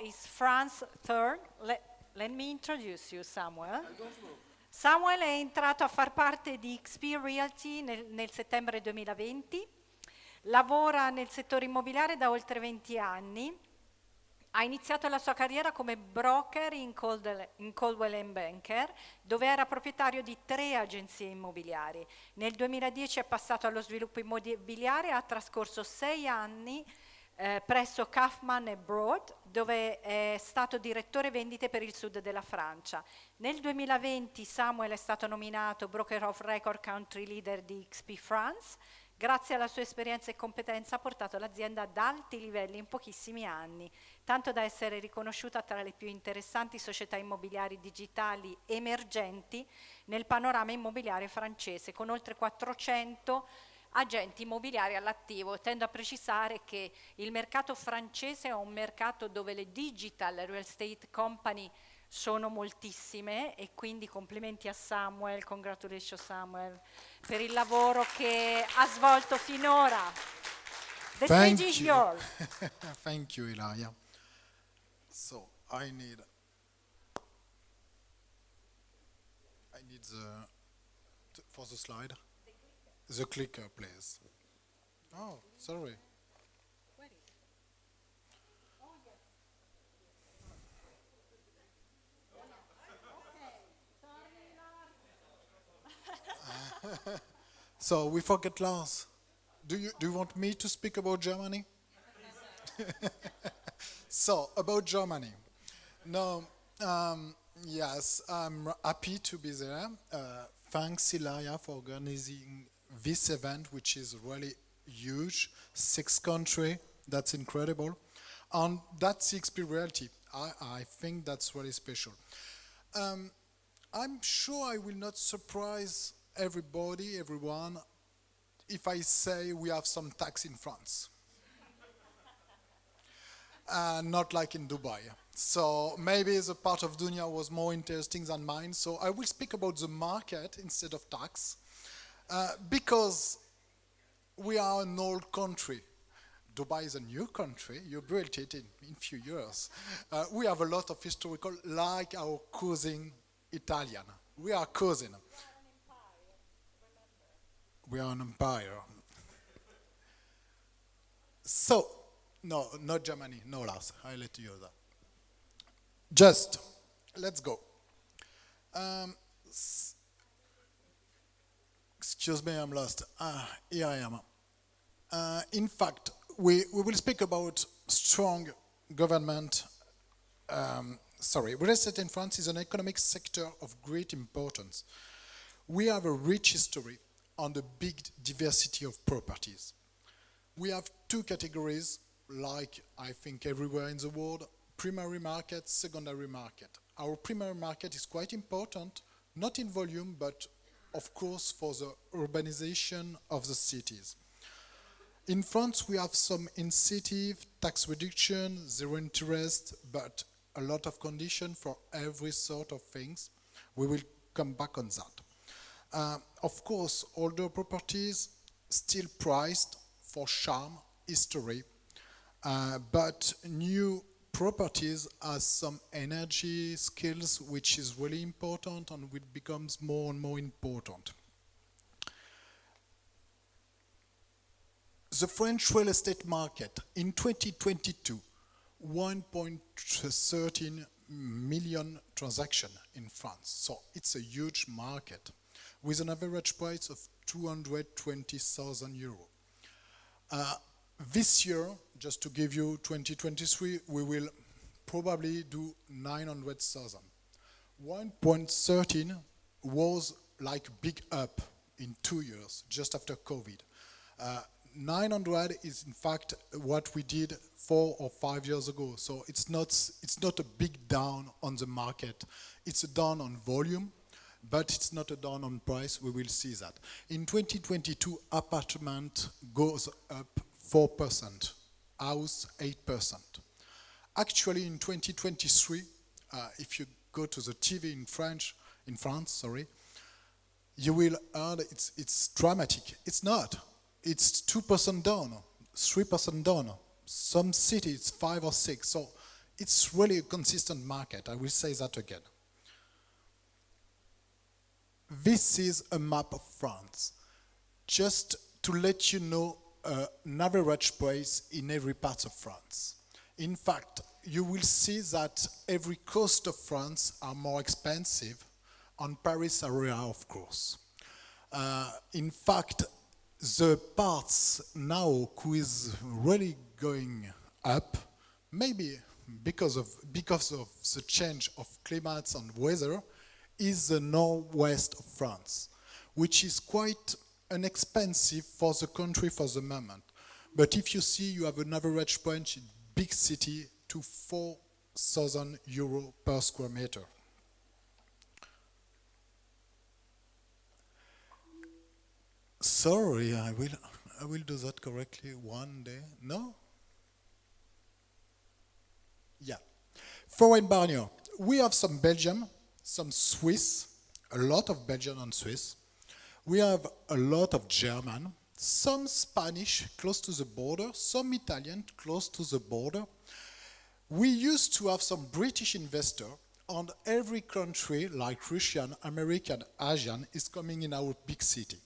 is France's third. Let me introduce you, Samuel. Samuel è entrato a far parte di XP Realty nel settembre 2020, lavora nel settore immobiliare da oltre 20 anni, ha iniziato la sua carriera come broker in Coldwell Banker, dove era proprietario di 3 agenzie immobiliari. Nel 2010 è passato allo sviluppo immobiliare e ha trascorso 6 anni presso Kaufman Broad, dove è stato direttore vendite per il sud della Francia. Nel 2020 Samuel è stato nominato Broker of Record Country Leader di XP France. Grazie alla sua esperienza e competenza ha portato l'azienda ad alti livelli in pochissimi anni, tanto da essere riconosciuta tra le più interessanti società immobiliari digitali emergenti nel panorama immobiliare francese, con oltre 400 agenti immobiliari all'attivo. Tendo a precisare che il mercato francese è un mercato dove le digital real estate company sono moltissime, e quindi complimenti a Samuel, congratulations Samuel, per il lavoro che ha svolto finora. The stage is yours. Thank you, Ilaria. So I need for the slide. The clicker, please. Oh, sorry. So we forget Lars. Do you want me to speak about Germany? So about Germany. No, yes, I'm happy to be there. Thanks, Ilaria, for organizing this event, which is really huge. 6 countries, that's incredible. And that's the experience. I think that's really special. I'm sure I will not surprise everyone, if I say we have some tax in France. Not like in Dubai. So maybe the part of Dunya was more interesting than mine. So I will speak about the market instead of tax, because we are an old country. Dubai is a new country. You built it in few years. We have a lot of historical, like our cousin Italian. We are cousin. We are an empire. So, no, not Germany, no Lars, I'll let you know that. Just, let's go. Excuse me, I'm lost. Here I am. In fact, we will speak about strong government. Real estate in France is an economic sector of great importance. We have a rich history on the big diversity of properties. We have 2 categories, like I think everywhere in the world: primary market, secondary market. Our primary market is quite important, not in volume, but of course for the urbanization of the cities. In France, we have some incentive, tax reduction, zero interest, but a lot of conditions for every sort of things. We will come back on that. Of course, older properties still priced for charm, history, but new properties has some energy, skills, which is really important and which becomes more and more important. The French real estate market in 2022, 1.13 million transactions in France. So it's a huge market with an average price of 220,000 euros. This year, just to give you 2023, we will probably do 900,000. 1.13 was like big up in 2 years, just after COVID. 900 is in fact what we did 4 or 5 years ago. So it's not a big down on the market. It's a down on volume, but it's not a down on price. We will see that. In 2022, apartment goes up 4%, house 8%. Actually, in 2023, if you go to the TV in France, you will hear it's dramatic. It's not. It's 2% down, 3% down. Some cities 5 or 6. So it's really a consistent market. I will say that again. This is a map of France, just to let you know an average price in every part of France. In fact, you will see that every coast of France are more expensive on Paris area, of course. In fact, the parts now who is really going up, maybe because of the change of climates and weather, is the northwest of France, which is quite inexpensive for the country for the moment. But if you see, you have an average price in big city to 4,000 euro per square meter. Sorry, I will do that correctly one day. No? Yeah. Foreign barrier. We have some Belgium, some Swiss, a lot of Belgian and Swiss. We have a lot of German, some Spanish close to the border, some Italian close to the border. We used to have some British investor, and every country like Russian, American, Asian is coming in our big city.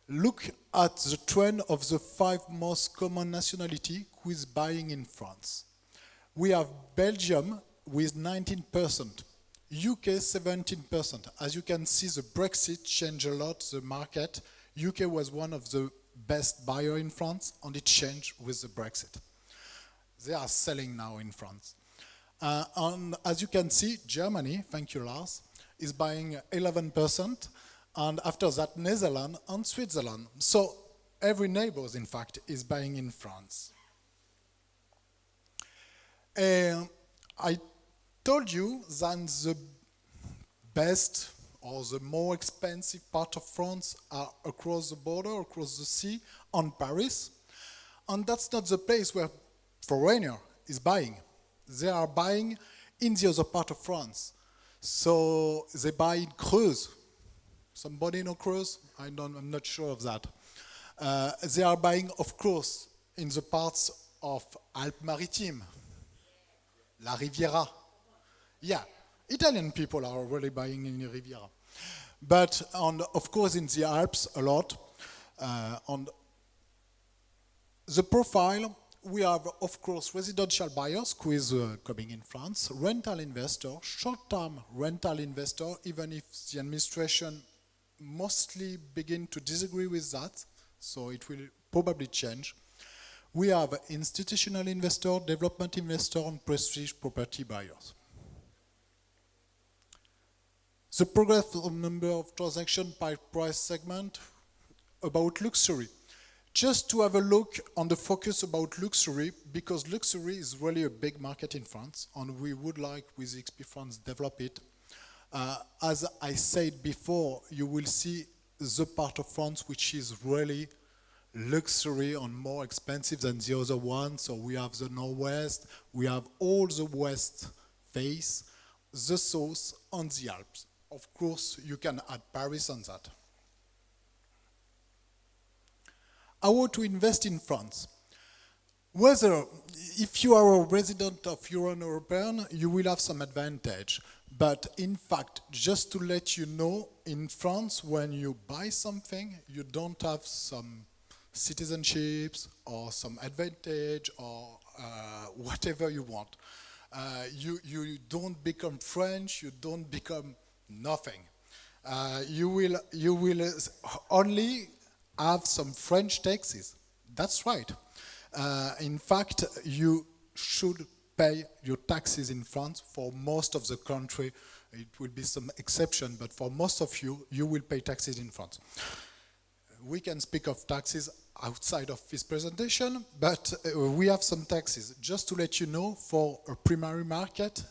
Look at the trend of the 5 most common nationality who is buying in France. We have Belgium with 19%, UK 17%. As you can see, the Brexit changed a lot the market. UK was one of the best buyer in France, and it changed with the Brexit. They are selling now in France. And as you can see, Germany, thank you Lars, is buying 11%, and after that Netherlands and Switzerland. So every neighbor, in fact, is buying in France. I told you that the best or the more expensive part of France are across the border, across the sea, on Paris. And that's not the place where foreigner is buying. They are buying in the other part of France. So they buy in Caux. Somebody know Caux? I'm not sure of that. They are buying, of course, in the parts of Alpes-Maritimes, La Riviera. Yeah, Italian people are really buying in the Riviera. But, of course, in the Alps a lot. On the profile, we have, of course, residential buyers who is coming in France, rental investor, short-term rental investor, even if the administration mostly begin to disagree with that, so it will probably change. We have institutional investor, development investor, and prestige property buyers. The progress of number of transactions by price segment about luxury. Just to have a look on the focus about luxury, because luxury is really a big market in France, and we would like, with XP France, develop it. As I said before, you will see the part of France which is really luxury and more expensive than the other one. So we have the northwest, we have all the west face, the south, and the Alps. Of course, you can add Paris on that. How to invest in France? Whether, if you are a resident of European, you will have some advantage. But in fact, just to let you know, in France, when you buy something, you don't have some citizenships or some advantage or whatever you want. You don't become French, you don't become nothing. You will only have some French taxes. That's right. In fact, you should pay your taxes in France for most of the country. It will be some exception, but for most of you, you will pay taxes in France. We can speak of taxes outside of this presentation, but we have some taxes. Just to let you know, for a primary market,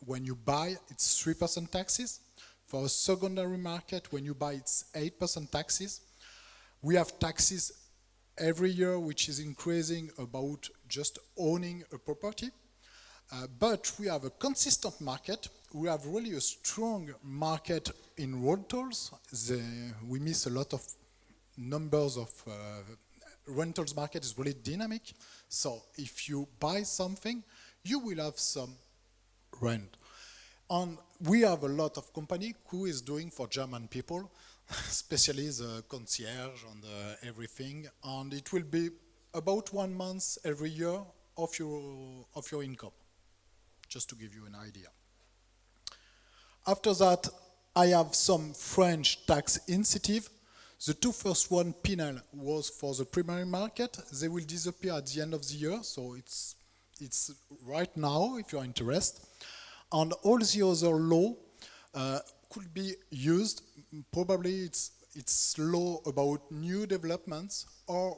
when you buy, it's 3% taxes. For a secondary market, when you buy, it's 8% taxes. We have taxes every year, which is increasing about just owning a property. But we have a consistent market. We have really a strong market in rentals. We miss a lot of numbers of rentals market is really dynamic. So if you buy something, you will have some rent. And we have a lot of company who is doing for German people, especially the concierge and everything, and it will be about 1 month every year of your income, just to give you an idea. After that, I have some French tax incentive. The two first one, Pinel, was for the primary market. They will disappear at the end of the year, so it's right now if you're interested. And all the other law could be used. Probably it's law about new developments or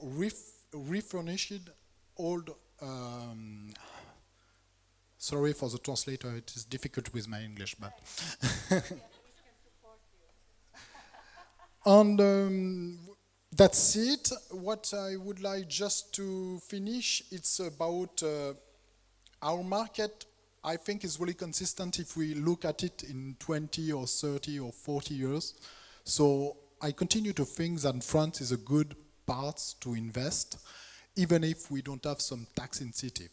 refurnished old. Sorry for the translator, it is difficult with my English, but. And that's it. What I would like just to finish, it's about our market. I think is really consistent if we look at it in 20 or 30 or 40 years. So I continue to think that France is a good part to invest, even if we don't have some tax incentive.